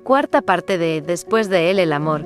Cuarta parte de Después de él el amor.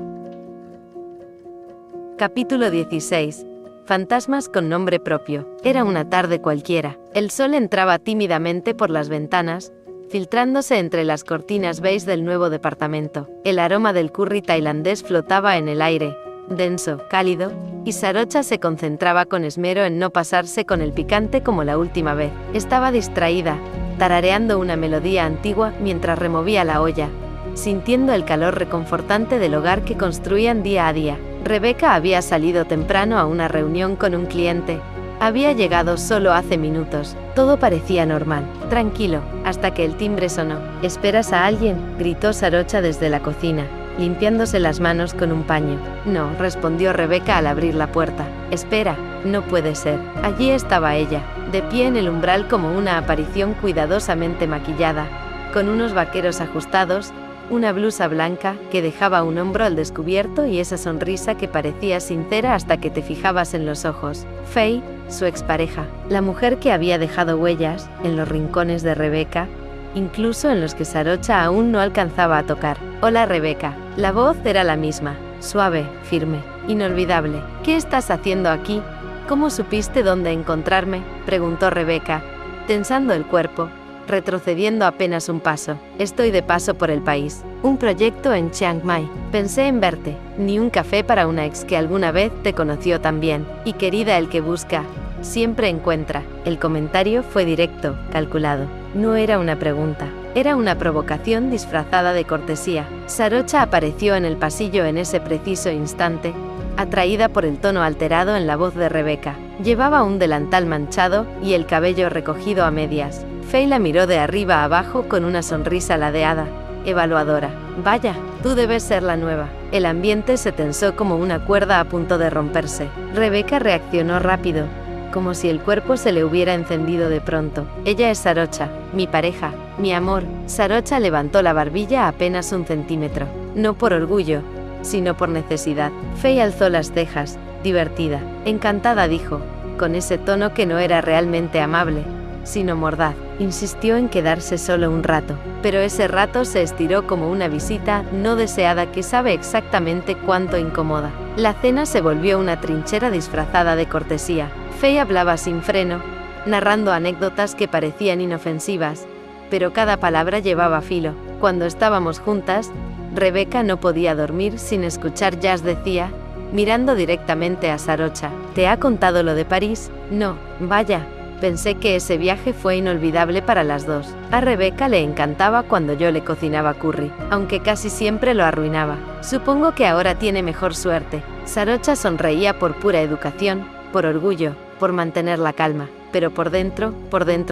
Capítulo 16. Fantasmas con nombre propio. Era una tarde cualquiera. El sol entraba tímidamente por las ventanas, filtrándose entre las cortinas beige del nuevo departamento. El aroma del curry tailandés flotaba en el aire, denso, cálido, y Sarocha se concentraba con esmero en no pasarse con el picante como la última vez. Estaba distraída, tarareando una melodía antigua mientras removía la olla, sintiendo el calor reconfortante del hogar que construían día a día. Rebeca había salido temprano a una reunión con un cliente. Había llegado solo hace minutos. Todo parecía normal, tranquilo, hasta que el timbre sonó. ¿Esperas a alguien?, gritó Sarocha desde la cocina, limpiándose las manos con un paño. No, respondió Rebeca al abrir la puerta. Espera, no puede ser. Allí estaba ella, de pie en el umbral como una aparición cuidadosamente maquillada, con unos vaqueros ajustados, una blusa blanca que dejaba un hombro al descubierto y esa sonrisa que parecía sincera hasta que te fijabas en los ojos. Faye, su expareja, la mujer que había dejado huellas en los rincones de Rebeca, incluso en los que Sarocha aún no alcanzaba a tocar. Hola Rebeca. La voz era la misma, suave, firme, inolvidable. ¿Qué estás haciendo aquí? ¿Cómo supiste dónde encontrarme?, preguntó Rebeca, tensando el cuerpo, retrocediendo apenas un paso. Estoy de paso por el país. Un proyecto en Chiang Mai. Pensé en verte. Ni un café para una ex que alguna vez te conoció también. Y querida, el que busca, siempre encuentra. El comentario fue directo, calculado. No era una pregunta. Era una provocación disfrazada de cortesía. Sarocha apareció en el pasillo en ese preciso instante, atraída por el tono alterado en la voz de Rebeca. Llevaba un delantal manchado y el cabello recogido a medias. Faye la miró de arriba a abajo con una sonrisa ladeada, evaluadora. Vaya, tú debes ser la nueva. El ambiente se tensó como una cuerda a punto de romperse. Rebeca reaccionó rápido, como si el cuerpo se le hubiera encendido de pronto. Ella es Sarocha, mi pareja, mi amor. Sarocha levantó la barbilla apenas un centímetro. No por orgullo, sino por necesidad. Faye alzó las cejas, divertida. Encantada, dijo, con ese tono que no era realmente amable, sino mordaz. Insistió en quedarse solo un rato, pero ese rato se estiró como una visita no deseada que sabe exactamente cuánto incomoda. La cena se volvió una trinchera disfrazada de cortesía. Faye hablaba sin freno, narrando anécdotas que parecían inofensivas, pero cada palabra llevaba filo. Cuando estábamos juntas, Rebeca no podía dormir sin escuchar jazz, decía, mirando directamente a Sarocha. ¿Te ha contado lo de París? No, vaya. Pensé que ese viaje fue inolvidable para las dos. A Rebeca le encantaba cuando yo le cocinaba curry, aunque casi siempre lo arruinaba. Supongo que ahora tiene mejor suerte. Sarocha sonreía por pura educación, por orgullo, por mantener la calma, pero por dentro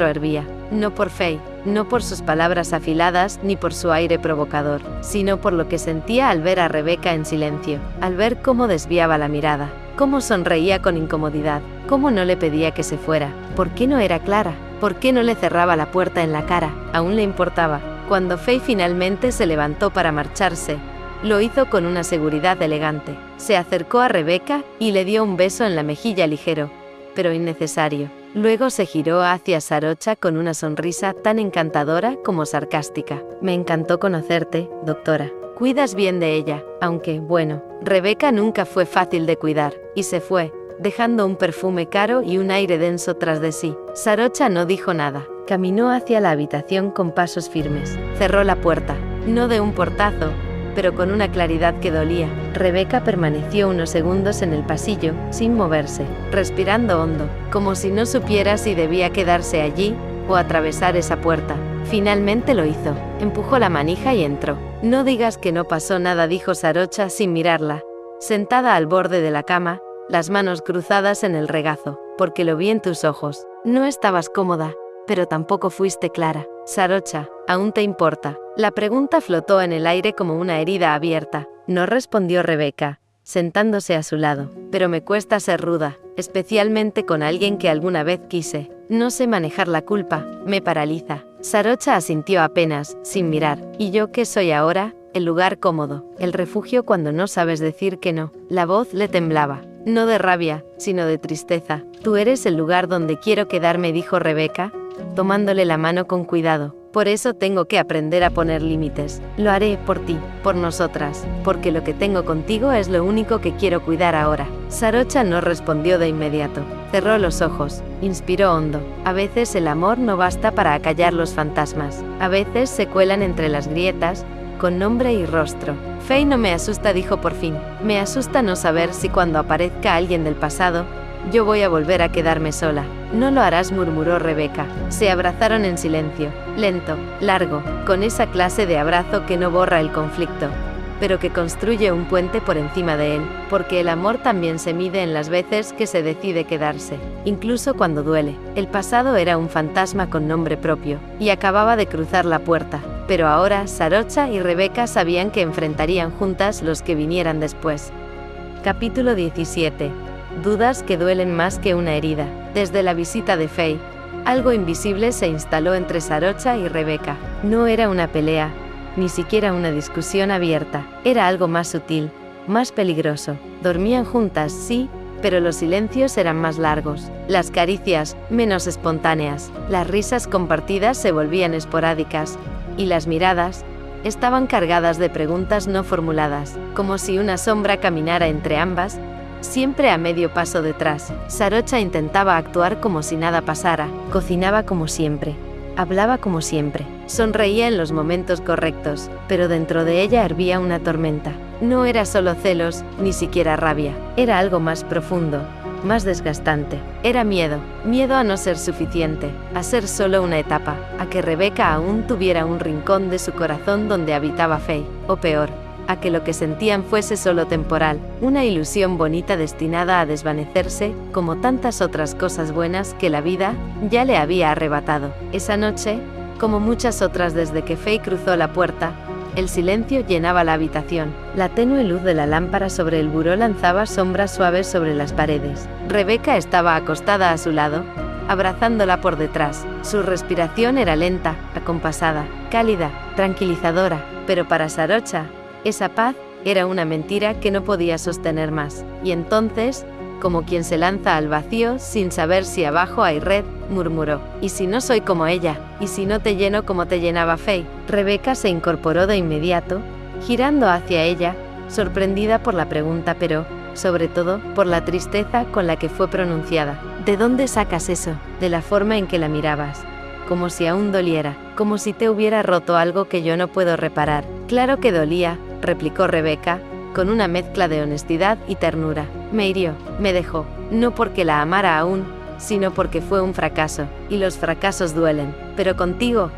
hervía. No por Faye, no por sus palabras afiladas ni por su aire provocador, sino por lo que sentía al ver a Rebeca en silencio, al ver cómo desviaba la mirada, cómo sonreía con incomodidad, cómo no le pedía que se fuera. ¿Por qué no era clara? ¿Por qué no le cerraba la puerta en la cara? Aún le importaba. Cuando Faye finalmente se levantó para marcharse, lo hizo con una seguridad elegante. Se acercó a Rebeca y le dio un beso en la mejilla ligero, pero innecesario. Luego se giró hacia Sarocha con una sonrisa tan encantadora como sarcástica. Me encantó conocerte, doctora. Cuidas bien de ella, aunque, bueno, Rebeca nunca fue fácil de cuidar, y se fue, dejando un perfume caro y un aire denso tras de sí. Sarocha no dijo nada. Caminó hacia la habitación con pasos firmes. Cerró la puerta, no de un portazo, pero con una claridad que dolía. Rebeca permaneció unos segundos en el pasillo, sin moverse, respirando hondo, como si no supiera si debía quedarse allí o atravesar esa puerta. Finalmente lo hizo. Empujó la manija y entró. No digas que no pasó nada, dijo Sarocha sin mirarla, sentada al borde de la cama, las manos cruzadas en el regazo. Porque lo vi en tus ojos. No estabas cómoda, pero tampoco fuiste clara. Sarocha, ¿aún te importa? La pregunta flotó en el aire como una herida abierta. No respondió Rebeca, sentándose a su lado. Pero me cuesta ser ruda, especialmente con alguien que alguna vez quise. No sé manejar la culpa, me paraliza. Sarocha asintió apenas, sin mirar. ¿Y yo qué soy ahora? El lugar cómodo, el refugio cuando no sabes decir que no. La voz le temblaba, no de rabia, sino de tristeza. Tú eres el lugar donde quiero quedarme, dijo Rebeca, tomándole la mano con cuidado. Por eso tengo que aprender a poner límites. Lo haré por ti, por nosotras, porque lo que tengo contigo es lo único que quiero cuidar ahora. Sarocha no respondió de inmediato. Cerró los ojos, inspiró hondo. A veces el amor no basta para acallar los fantasmas. A veces se cuelan entre las grietas, con nombre y rostro. Faye no me asusta, dijo por fin. Me asusta no saber si cuando aparezca alguien del pasado, yo voy a volver a quedarme sola. No lo harás, murmuró Rebeca. Se abrazaron en silencio, lento, largo, con esa clase de abrazo que no borra el conflicto, pero que construye un puente por encima de él, porque el amor también se mide en las veces que se decide quedarse, incluso cuando duele. El pasado era un fantasma con nombre propio, y acababa de cruzar la puerta, pero ahora Sarocha y Rebeca sabían que enfrentarían juntas los que vinieran después. Capítulo 17. Dudas que duelen más que una herida. Desde la visita de Faye, algo invisible se instaló entre Sarocha y Rebeca. No era una pelea, ni siquiera una discusión abierta. Era algo más sutil, más peligroso. Dormían juntas, sí, pero los silencios eran más largos, las caricias menos espontáneas, las risas compartidas se volvían esporádicas, y las miradas estaban cargadas de preguntas no formuladas, como si una sombra caminara entre ambas, siempre a medio paso detrás. Sarocha intentaba actuar como si nada pasara, cocinaba como siempre, hablaba como siempre, sonreía en los momentos correctos, pero dentro de ella hervía una tormenta. No era solo celos, ni siquiera rabia, era algo más profundo, más desgastante. Era miedo, miedo a no ser suficiente, a ser solo una etapa, a que Rebeca aún tuviera un rincón de su corazón donde habitaba Faye, o peor, a que lo que sentían fuese solo temporal, una ilusión bonita destinada a desvanecerse, como tantas otras cosas buenas que la vida ya le había arrebatado. Esa noche, como muchas otras desde que Faye cruzó la puerta, el silencio llenaba la habitación. La tenue luz de la lámpara sobre el buró lanzaba sombras suaves sobre las paredes. Rebeca estaba acostada a su lado, abrazándola por detrás. Su respiración era lenta, acompasada, cálida, tranquilizadora, pero para Sarocha, esa paz era una mentira que no podía sostener más. Y entonces, como quien se lanza al vacío sin saber si abajo hay red, murmuró: ¿y si no soy como ella? ¿Y si no te lleno como te llenaba Faye? Rebeca se incorporó de inmediato, girando hacia ella, sorprendida por la pregunta, pero, sobre todo, por la tristeza con la que fue pronunciada. ¿De dónde sacas eso? De la forma en que la mirabas. Como si aún doliera, como si te hubiera roto algo que yo no puedo reparar. Claro que dolía, replicó Rebeca, con una mezcla de honestidad y ternura. Me hirió, me dejó, no porque la amara aún, sino porque fue un fracaso, y los fracasos duelen. Pero contigo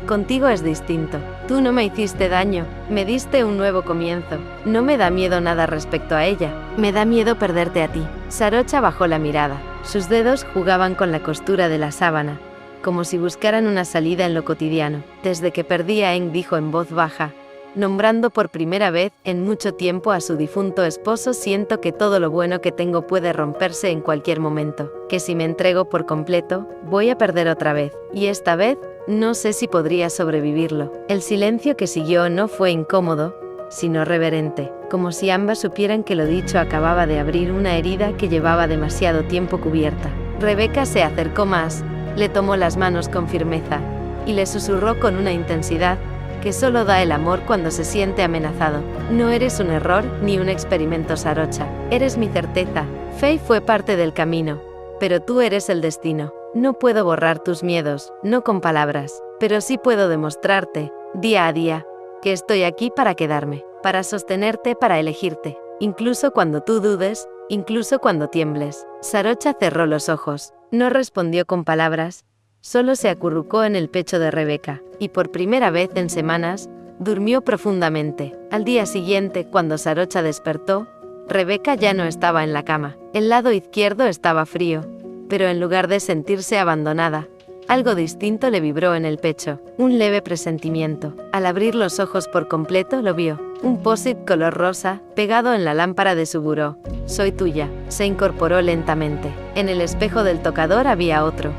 es distinto. Tú no me hiciste daño, me diste un nuevo comienzo. No me da miedo nada respecto a ella, me da miedo perderte a ti. Sarocha bajó la mirada. Sus dedos jugaban con la costura de la sábana, como si buscaran una salida en lo cotidiano. Desde que perdí a Eng, dijo en voz baja, nombrando por primera vez en mucho tiempo a su difunto esposo, siento que todo lo bueno que tengo puede romperse en cualquier momento, que si me entrego por completo, voy a perder otra vez, y esta vez, no sé si podría sobrevivirlo. El silencio que siguió no fue incómodo, sino reverente, como si ambas supieran que lo dicho acababa de abrir una herida que llevaba demasiado tiempo cubierta. Rebeca se acercó más, le tomó las manos con firmeza, y le susurró con una intensidad que solo da el amor cuando se siente amenazado: no eres un error ni un experimento, Sarocha, eres mi certeza. Faye fue parte del camino, pero tú eres el destino. No puedo borrar tus miedos, no con palabras, pero sí puedo demostrarte, día a día, que estoy aquí para quedarme, para sostenerte, para elegirte, incluso cuando tú dudes, incluso cuando tiembles. Sarocha cerró los ojos, no respondió con palabras, solo se acurrucó en el pecho de Rebeca, y por primera vez en semanas, durmió profundamente. Al día siguiente, cuando Sarocha despertó, Rebeca ya no estaba en la cama. El lado izquierdo estaba frío, pero en lugar de sentirse abandonada, algo distinto le vibró en el pecho, un leve presentimiento. Al abrir los ojos por completo lo vio, un post-it color rosa, pegado en la lámpara de su buró. Soy tuya. Se incorporó lentamente. En el espejo del tocador había otro.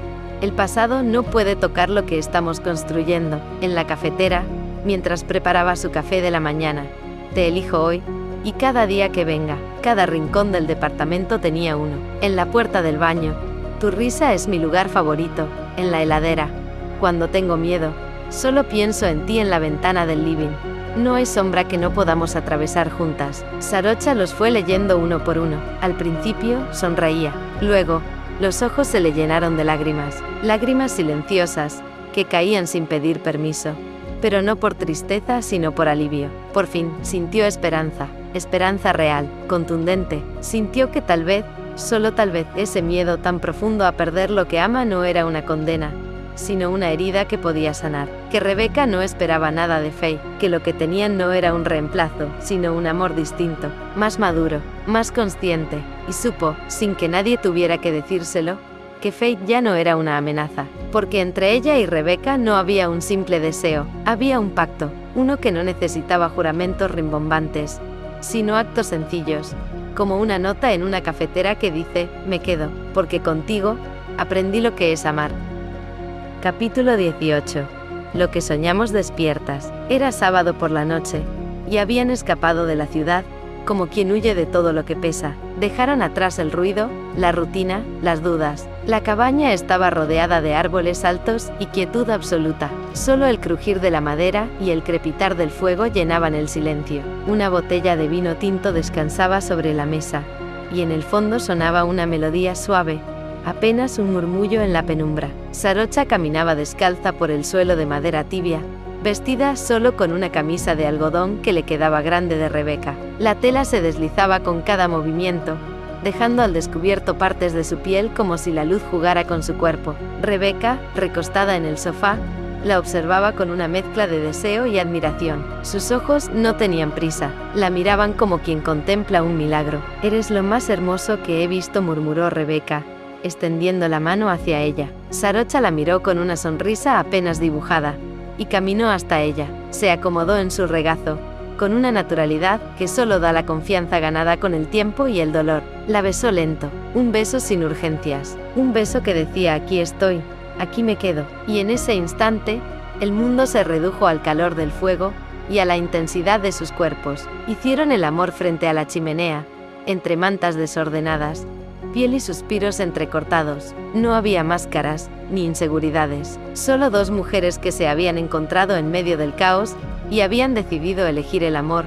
El pasado no puede tocar lo que estamos construyendo. En la cafetera, mientras preparaba su café de la mañana. Te elijo hoy, y cada día que venga. Cada rincón del departamento tenía uno. En la puerta del baño. Tu risa es mi lugar favorito. En la heladera. Cuando tengo miedo, Solo pienso en ti en la ventana del living. No hay sombra que no podamos atravesar juntas. Sarocha los fue leyendo uno por uno. Al principio, sonreía. Luego, los ojos se le llenaron de lágrimas. Lágrimas silenciosas, que caían sin pedir permiso. Pero no por tristeza, sino por alivio. Por fin, sintió esperanza. Esperanza real, contundente. Sintió que tal vez, solo tal vez, ese miedo tan profundo a perder lo que ama no era una condena, sino una herida que podía sanar. Que Rebeca no esperaba nada de Faye, que lo que tenían no era un reemplazo, sino un amor distinto, más maduro, más consciente, y supo, sin que nadie tuviera que decírselo, que Faye ya no era una amenaza, porque entre ella y Rebeca no había un simple deseo, había un pacto, uno que no necesitaba juramentos rimbombantes, sino actos sencillos, como una nota en una cafetera que dice, me quedo, porque contigo, aprendí lo que es amar. Capítulo 18. Lo que soñamos despiertas. Era sábado por la noche, y habían escapado de la ciudad, como quien huye de todo lo que pesa. Dejaron atrás el ruido, la rutina, las dudas. La cabaña estaba rodeada de árboles altos y quietud absoluta. Solo el crujir de la madera y el crepitar del fuego llenaban el silencio. Una botella de vino tinto descansaba sobre la mesa, y en el fondo sonaba una melodía suave, apenas un murmullo en la penumbra. Sarocha caminaba descalza por el suelo de madera tibia, vestida solo con una camisa de algodón que le quedaba grande de Rebeca. La tela se deslizaba con cada movimiento, dejando al descubierto partes de su piel como si la luz jugara con su cuerpo. Rebeca, recostada en el sofá, la observaba con una mezcla de deseo y admiración. Sus ojos no tenían prisa, la miraban como quien contempla un milagro. «Eres lo más hermoso que he visto», murmuró Rebeca, extendiendo la mano hacia ella. Sarocha la miró con una sonrisa apenas dibujada, y caminó hasta ella. Se acomodó en su regazo, con una naturalidad que solo da la confianza ganada con el tiempo y el dolor. La besó lento, un beso sin urgencias, un beso que decía aquí estoy, aquí me quedo. Y en ese instante, el mundo se redujo al calor del fuego, y a la intensidad de sus cuerpos. Hicieron el amor frente a la chimenea, entre mantas desordenadas, piel y suspiros entrecortados. No había máscaras, ni inseguridades. Solo dos mujeres que se habían encontrado en medio del caos, y habían decidido elegir el amor,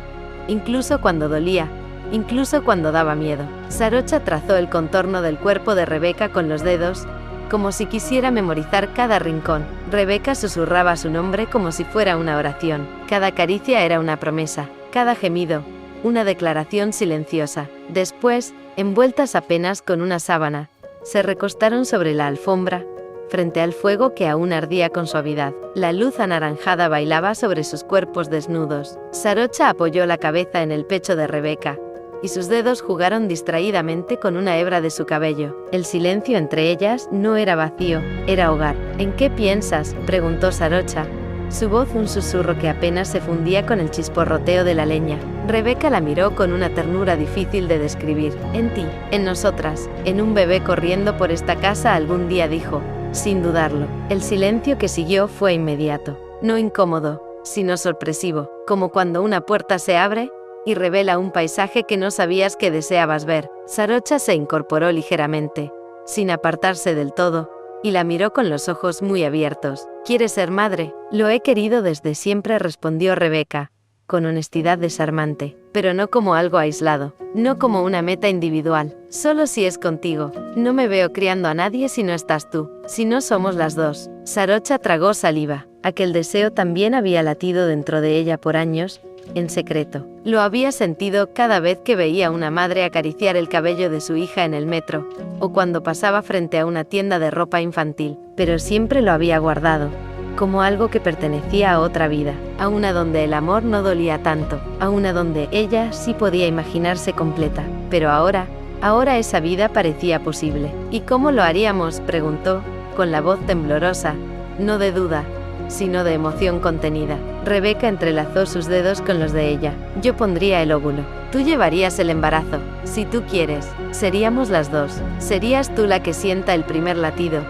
incluso cuando dolía, incluso cuando daba miedo. Sarocha trazó el contorno del cuerpo de Rebeca con los dedos, como si quisiera memorizar cada rincón. Rebeca susurraba su nombre como si fuera una oración. Cada caricia era una promesa, cada gemido, una declaración silenciosa. Después, envueltas apenas con una sábana, se recostaron sobre la alfombra, frente al fuego que aún ardía con suavidad. La luz anaranjada bailaba sobre sus cuerpos desnudos. Sarocha apoyó la cabeza en el pecho de Rebeca, y sus dedos jugaron distraídamente con una hebra de su cabello. El silencio entre ellas no era vacío, era hogar. «¿En qué piensas?», preguntó Sarocha, su voz un susurro que apenas se fundía con el chisporroteo de la leña. Rebeca la miró con una ternura difícil de describir. «En ti, en nosotras, en un bebé corriendo por esta casa algún día», dijo, sin dudarlo. El silencio que siguió fue inmediato, no incómodo, sino sorpresivo, como cuando una puerta se abre y revela un paisaje que no sabías que deseabas ver. Sarocha se incorporó ligeramente, sin apartarse del todo, y la miró con los ojos muy abiertos. «¿Quieres ser madre?». «Lo he querido desde siempre», respondió Rebeca, con honestidad desarmante, «pero no como algo aislado, no como una meta individual, solo si es contigo. No me veo criando a nadie si no estás tú, si no somos las dos». Sarocha tragó saliva. Aquel deseo también había latido dentro de ella por años, en secreto. Lo había sentido cada vez que veía a una madre acariciar el cabello de su hija en el metro, o cuando pasaba frente a una tienda de ropa infantil, pero siempre lo había guardado, como algo que pertenecía a otra vida, a una donde el amor no dolía tanto, a una donde ella sí podía imaginarse completa. Pero ahora esa vida parecía posible. «¿Y cómo lo haríamos?», preguntó, con la voz temblorosa, no de duda, sino de emoción contenida. Rebeca entrelazó sus dedos con los de ella. «Yo pondría el óvulo. Tú llevarías el embarazo. Si tú quieres, seríamos las dos. Serías tú la que sienta el primer latido,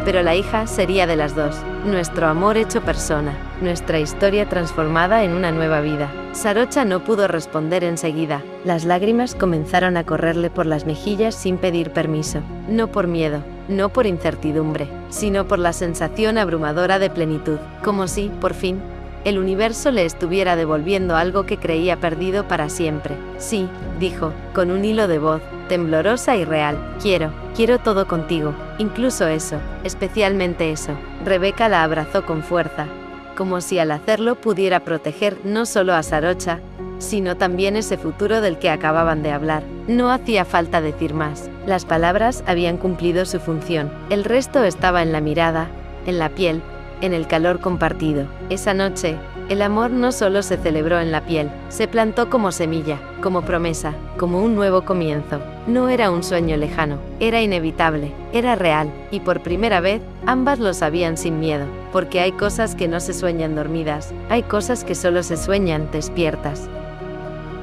pero la hija sería de las dos. Nuestro amor hecho persona. Nuestra historia transformada en una nueva vida». Sarocha no pudo responder enseguida. Las lágrimas comenzaron a correrle por las mejillas sin pedir permiso. No por miedo, no por incertidumbre, sino por la sensación abrumadora de plenitud, como si, por fin, el universo le estuviera devolviendo algo que creía perdido para siempre. Sí, dijo, con un hilo de voz, temblorosa y real, quiero todo contigo, incluso eso, especialmente eso. Rebeca la abrazó con fuerza, como si al hacerlo pudiera proteger no solo a Sarocha, sino también ese futuro del que acababan de hablar. No hacía falta decir más, las palabras habían cumplido su función, el resto estaba en la mirada, en la piel, en el calor compartido. Esa noche, el amor no solo se celebró en la piel, se plantó como semilla, como promesa, como un nuevo comienzo. No era un sueño lejano, era inevitable, era real, y por primera vez, ambas lo sabían sin miedo, porque hay cosas que no se sueñan dormidas, hay cosas que solo se sueñan despiertas.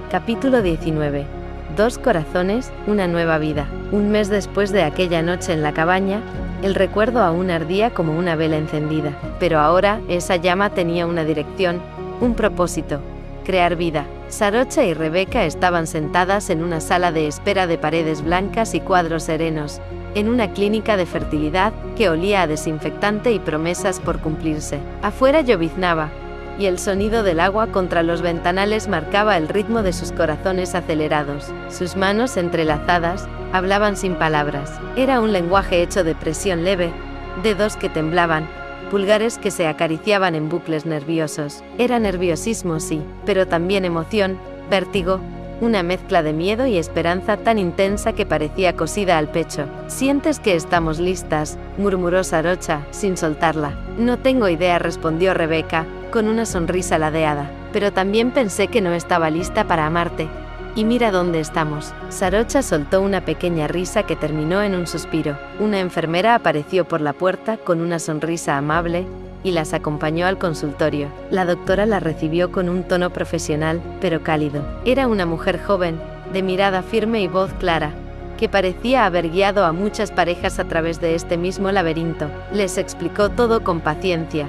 Capítulo 19. Dos corazones, una nueva vida. Un mes después de aquella noche en la cabaña, el recuerdo aún ardía como una vela encendida, pero ahora esa llama tenía una dirección, un propósito: crear vida. Sarocha y Rebeca estaban sentadas en una sala de espera de paredes blancas y cuadros serenos, en una clínica de fertilidad que olía a desinfectante y promesas por cumplirse. Afuera lloviznaba, y el sonido del agua contra los ventanales marcaba el ritmo de sus corazones acelerados. Sus manos entrelazadas hablaban sin palabras. Era un lenguaje hecho de presión leve, dedos que temblaban, pulgares que se acariciaban en bucles nerviosos. Era nerviosismo, sí, pero también emoción, vértigo, una mezcla de miedo y esperanza tan intensa que parecía cosida al pecho. «¿Sientes que estamos listas?», murmuró Sarocha, sin soltarla. «No tengo idea», respondió Rebeca, con una sonrisa ladeada. «Pero también pensé que no estaba lista para amarte. Y mira dónde estamos». Sarocha soltó una pequeña risa que terminó en un suspiro. Una enfermera apareció por la puerta con una sonrisa amable y las acompañó al consultorio. La doctora la recibió con un tono profesional, pero cálido. Era una mujer joven, de mirada firme y voz clara, que parecía haber guiado a muchas parejas a través de este mismo laberinto. Les explicó todo con paciencia: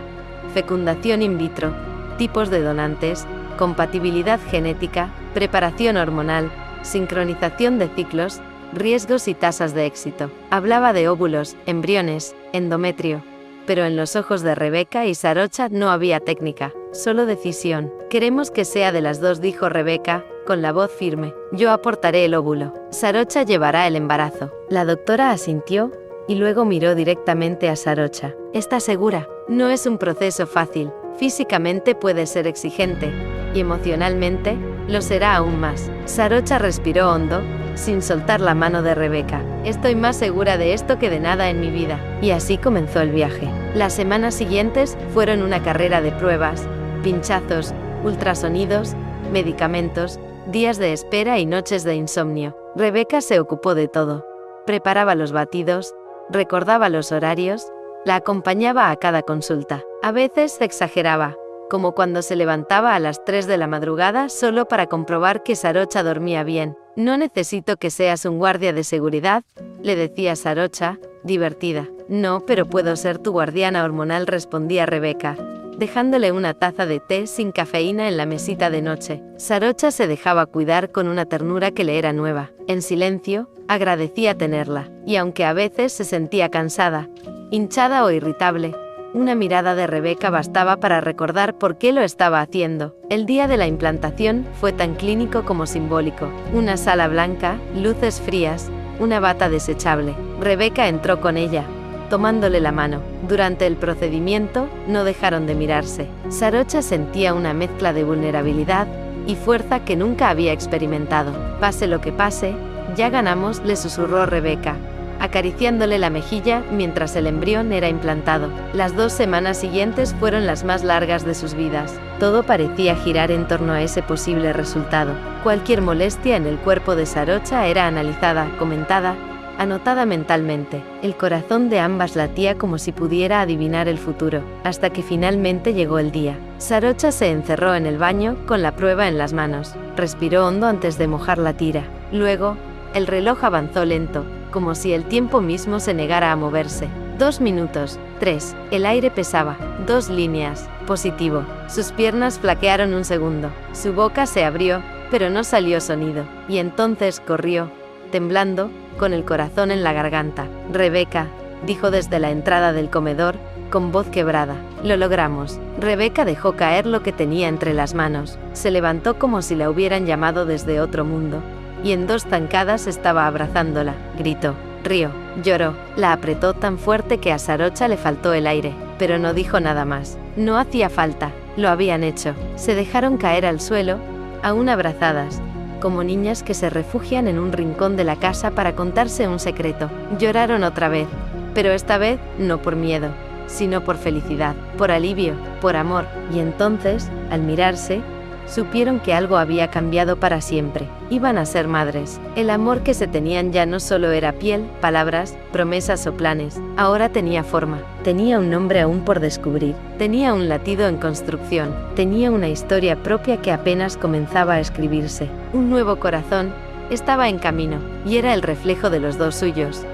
fecundación in vitro, tipos de donantes, compatibilidad genética, preparación hormonal, sincronización de ciclos, riesgos y tasas de éxito. Hablaba de óvulos, embriones, endometrio. Pero en los ojos de Rebeca y Sarocha no había técnica, solo decisión. «Queremos que sea de las dos», dijo Rebeca, con la voz firme. «Yo aportaré el óvulo. Sarocha llevará el embarazo». La doctora asintió, y luego miró directamente a Sarocha. «¿Estás segura? No es un proceso fácil. Físicamente puede ser exigente, y emocionalmente, lo será aún más». Sarocha respiró hondo, sin soltar la mano de Rebeca. «Estoy más segura de esto que de nada en mi vida». Y así comenzó el viaje. Las semanas siguientes fueron una carrera de pruebas, pinchazos, ultrasonidos, medicamentos, días de espera y noches de insomnio. Rebeca se ocupó de todo. Preparaba los batidos, recordaba los horarios, la acompañaba a cada consulta. A veces exageraba, como cuando se levantaba a las 3 de la madrugada solo para comprobar que Sarocha dormía bien. «No necesito que seas un guardia de seguridad», le decía Sarocha, divertida. «No, pero puedo ser tu guardiana hormonal», respondía Rebeca, dejándole una taza de té sin cafeína en la mesita de noche. Sarocha se dejaba cuidar con una ternura que le era nueva. En silencio, agradecía tenerla, y aunque a veces se sentía cansada, hinchada o irritable, una mirada de Rebeca bastaba para recordar por qué lo estaba haciendo. El día de la implantación fue tan clínico como simbólico. Una sala blanca, luces frías, una bata desechable. Rebeca entró con ella, tomándole la mano. Durante el procedimiento, no dejaron de mirarse. Sarocha sentía una mezcla de vulnerabilidad y fuerza que nunca había experimentado. «Pase lo que pase, ya ganamos», le susurró Rebeca, acariciándole la mejilla mientras el embrión era implantado. Las 2 semanas siguientes fueron las más largas de sus vidas. Todo parecía girar en torno a ese posible resultado. Cualquier molestia en el cuerpo de Sarocha era analizada, comentada, anotada mentalmente. El corazón de ambas latía como si pudiera adivinar el futuro, hasta que finalmente llegó el día. Sarocha se encerró en el baño, con la prueba en las manos. Respiró hondo antes de mojar la tira. Luego, el reloj avanzó lento, como si el tiempo mismo se negara a moverse. 2 minutos, 3, el aire pesaba, 2 líneas, positivo. Sus piernas flaquearon un segundo, su boca se abrió, pero no salió sonido. Y entonces corrió, temblando, con el corazón en la garganta. «Rebeca», dijo desde la entrada del comedor, con voz quebrada. Lo logramos. Rebeca dejó caer lo que tenía entre las manos, se levantó como si la hubieran llamado desde otro mundo, y en 2 zancadas estaba abrazándola. Gritó, rió, lloró, la apretó tan fuerte que a Sarocha le faltó el aire, pero no dijo nada más. No hacía falta, lo habían hecho. Se dejaron caer al suelo, aún abrazadas, como niñas que se refugian en un rincón de la casa para contarse un secreto. Lloraron otra vez, pero esta vez no por miedo, sino por felicidad, por alivio, por amor, y entonces, al mirarse, supieron que algo había cambiado para siempre. Iban a ser madres. El amor que se tenían ya no solo era piel, palabras, promesas o planes, ahora tenía forma, tenía un nombre aún por descubrir, tenía un latido en construcción, tenía una historia propia que apenas comenzaba a escribirse. Un nuevo corazón estaba en camino, y era el reflejo de los 2 suyos.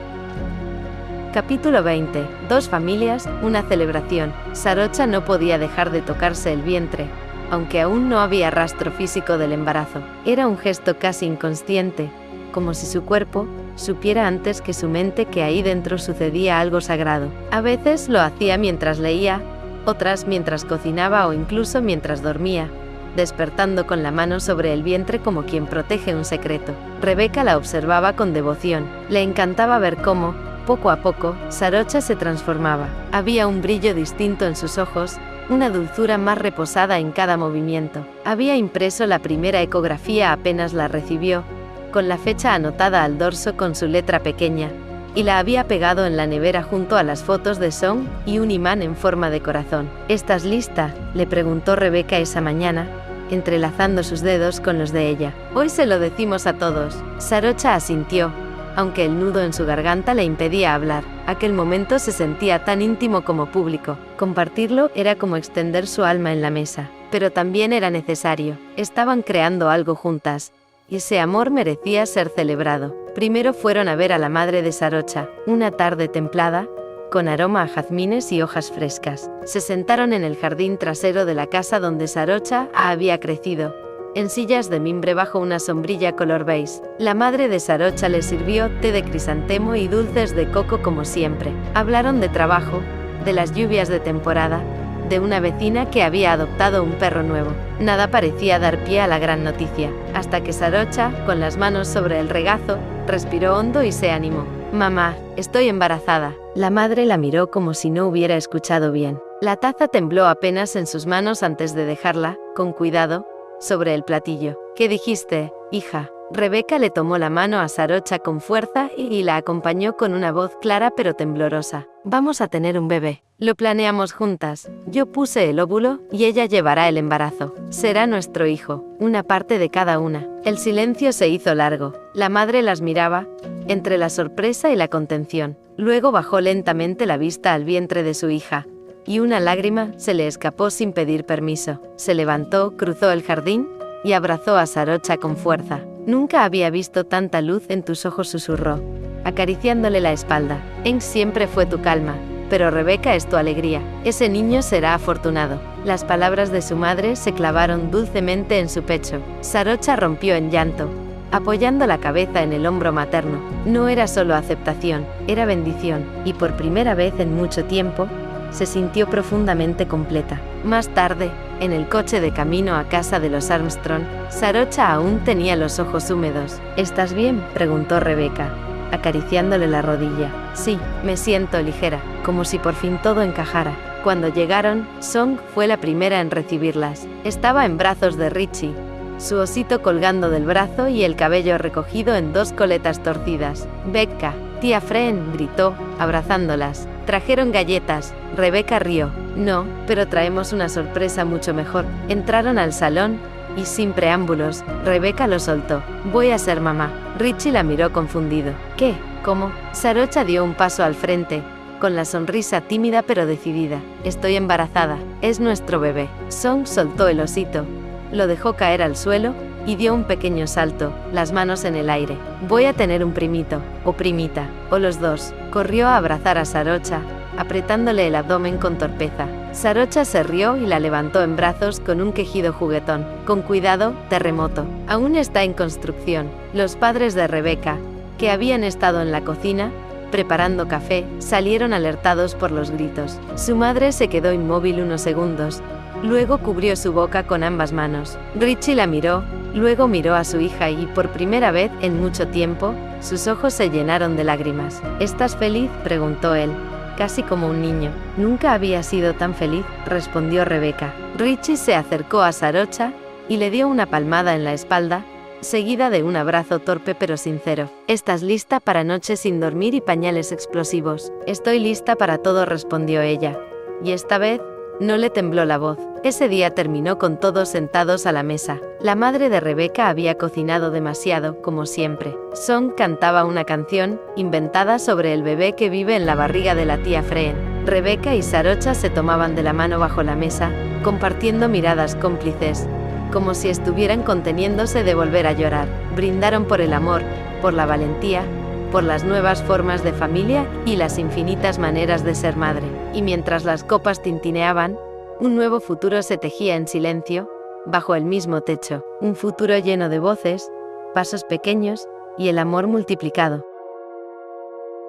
Capítulo 20. 2 familias, una celebración. Sarocha no podía dejar de tocarse el vientre, aunque aún no había rastro físico del embarazo. Era un gesto casi inconsciente, como si su cuerpo supiera antes que su mente que ahí dentro sucedía algo sagrado. A veces lo hacía mientras leía, otras mientras cocinaba o incluso mientras dormía, despertando con la mano sobre el vientre como quien protege un secreto. Rebeca la observaba con devoción. Le encantaba ver cómo, poco a poco, Sarocha se transformaba. Había un brillo distinto en sus ojos, una dulzura más reposada en cada movimiento. Había impreso la primera ecografía apenas la recibió, con la fecha anotada al dorso con su letra pequeña, y la había pegado en la nevera junto a las fotos de Song y un imán en forma de corazón. ¿Estás lista?, le preguntó Rebeca esa mañana, entrelazando sus dedos con los de ella. Hoy se lo decimos a todos. Sarocha asintió, aunque el nudo en su garganta le impedía hablar. Aquel momento se sentía tan íntimo como público. Compartirlo era como extender su alma en la mesa, pero también era necesario. Estaban creando algo juntas, y ese amor merecía ser celebrado. Primero fueron a ver a la madre de Sarocha, una tarde templada, con aroma a jazmines y hojas frescas. Se sentaron en el jardín trasero de la casa donde Sarocha había crecido, en sillas de mimbre bajo una sombrilla color beige. La madre de Sarocha le sirvió té de crisantemo y dulces de coco como siempre. Hablaron de trabajo, de las lluvias de temporada, de una vecina que había adoptado un perro nuevo. Nada parecía dar pie a la gran noticia, hasta que Sarocha, con las manos sobre el regazo, respiró hondo y se animó. Mamá, estoy embarazada. La madre la miró como si no hubiera escuchado bien. La taza tembló apenas en sus manos antes de dejarla, con cuidado, sobre el platillo. ¿Qué dijiste, hija? Rebeca le tomó la mano a Sarocha con fuerza y la acompañó con una voz clara pero temblorosa. Vamos a tener un bebé. Lo planeamos juntas. Yo puse el óvulo y ella llevará el embarazo. Será nuestro hijo, una parte de cada una. El silencio se hizo largo. La madre las miraba, entre la sorpresa y la contención. Luego bajó lentamente la vista al vientre de su hija, y una lágrima se le escapó sin pedir permiso. Se levantó, cruzó el jardín y abrazó a Sarocha con fuerza. Nunca había visto tanta luz en tus ojos, susurró, acariciándole la espalda. En siempre fue tu calma, pero Rebeca es tu alegría. Ese niño será afortunado. Las palabras de su madre se clavaron dulcemente en su pecho. Sarocha rompió en llanto, apoyando la cabeza en el hombro materno. No era solo aceptación, era bendición, y por primera vez en mucho tiempo, se sintió profundamente completa. Más tarde, en el coche de camino a casa de los Armstrong, Sarocha aún tenía los ojos húmedos. ¿Estás bien?, preguntó Rebeca, acariciándole la rodilla. Sí, me siento ligera, como si por fin todo encajara. Cuando llegaron, Song fue la primera en recibirlas. Estaba en brazos de Richie, su osito colgando del brazo y el cabello recogido en 2 coletas torcidas. Becca, tía Fren, gritó, abrazándolas. Trajeron galletas. Rebeca rió. No, pero traemos una sorpresa mucho mejor. Entraron al salón, y sin preámbulos, Rebeca lo soltó. Voy a ser mamá. Richie la miró confundido. ¿Qué? ¿Cómo? Sarocha dio un paso al frente, con la sonrisa tímida pero decidida. Estoy embarazada. Es nuestro bebé. Song soltó el osito, lo dejó caer al suelo, y dio un pequeño salto, las manos en el aire. Voy a tener un primito, o primita, o los dos. Corrió a abrazar a Sarocha, apretándole el abdomen con torpeza. Sarocha se rió y la levantó en brazos con un quejido juguetón. Con cuidado, terremoto. Aún está en construcción. Los padres de Rebeca, que habían estado en la cocina, preparando café, salieron alertados por los gritos. Su madre se quedó inmóvil unos segundos. Luego cubrió su boca con ambas manos. Richie la miró, luego miró a su hija y, por primera vez en mucho tiempo, sus ojos se llenaron de lágrimas. ¿Estás feliz?, preguntó él, casi como un niño. Nunca había sido tan feliz, respondió Rebecca. Richie se acercó a Sarocha y le dio una palmada en la espalda, seguida de un abrazo torpe pero sincero. ¿Estás lista para noches sin dormir y pañales explosivos? Estoy lista para todo, respondió ella. Y esta vez, no le tembló la voz. Ese día terminó con todos sentados a la mesa. La madre de Rebecca había cocinado demasiado, como siempre. Song cantaba una canción, inventada sobre el bebé que vive en la barriga de la tía Freen. Rebecca y Sarocha se tomaban de la mano bajo la mesa, compartiendo miradas cómplices, como si estuvieran conteniéndose de volver a llorar. Brindaron por el amor, por la valentía, por las nuevas formas de familia y las infinitas maneras de ser madre. Y mientras las copas tintineaban, un nuevo futuro se tejía en silencio, bajo el mismo techo. Un futuro lleno de voces, pasos pequeños y el amor multiplicado.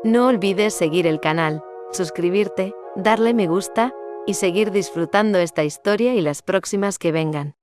No olvides seguir el canal, suscribirte, darle me gusta y seguir disfrutando esta historia y las próximas que vengan.